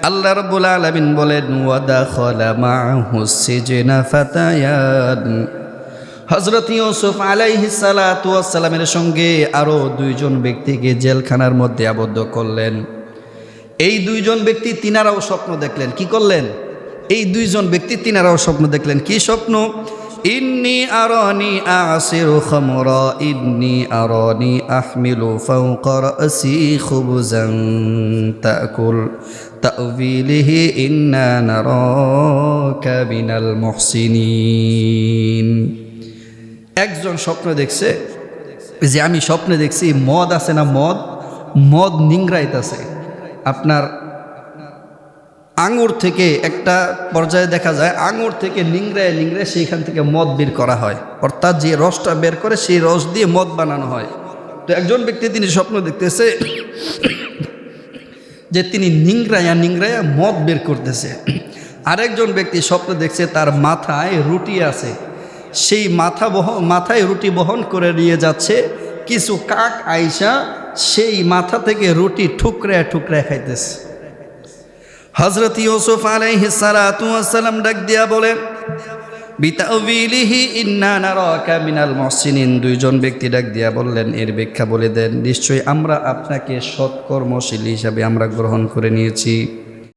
আল্লাহ রাব্বুল আলামিন বলেন ওয়া দাখালা মা'হুস সিজনা ফাতায়ান। হযরত ইউসুফ আলাইহিস সালাতু ওয়াস সালামের সঙ্গে আরো দুইজন ব্যক্তিকে জেলখানার মধ্যে আবদ্ধ করলেন। এই দুইজন ব্যক্তি তিনারাও স্বপ্ন দেখলেন। কি করলেন? এই দুইজন ব্যক্তি তিনারাও স্বপ্ন দেখলেন। কি স্বপ্ন? ইন্নী আরানি আ'সিরু খামরা ইন্নী আরানি আহমিলু ফাওকা রাসি খুবজান তাকুল তা'ওয়িলিহি ইন্না নারাকা মিনাল মুহসিনিন। একজন স্বপ্ন দেখছে যে আমি স্বপ্নে দেখছি মদ আছে না, মদ নিংড়াইতেছে। আপনার আঙুর থেকে একটা পর্যায়ে দেখা যায় আঙুর থেকে নিংড়ায় সেইখান থেকে মদ বের করা হয়, অর্থাৎ যে রসটা বের করে সেই রস দিয়ে মদ বানানো হয়। তো একজন ব্যক্তি তিনি স্বপ্ন দেখতেছে যে তিনি নিংড়াইয়া মদ বের করতেছে। আরেকজন ব্যক্তি স্বপ্ন দেখছে তার মাথায় রুটি আছে, সেই মাথায় রুটি বহন করে নিয়ে যাচ্ছে। কিছু কাক আইসা সেই মাথা থেকে রুটি ঠুকরা খাইতেছে। হযরত ইউসুফ আলাইহিস সালাতু ওয়াস সালাম ডাক দিয়া বলেন বিতাউবিলিহি ইন্না নারাকা মিনাল মুহসিনিন। দুইজন ব্যক্তি ডাক দিয়া বললেন এর ব্যাখ্যা বলে দেন। নিশ্চয়ই আমরা আপনাকে সৎকর্মশীল হিসাবে আমরা গ্রহণ করে নিয়েছি।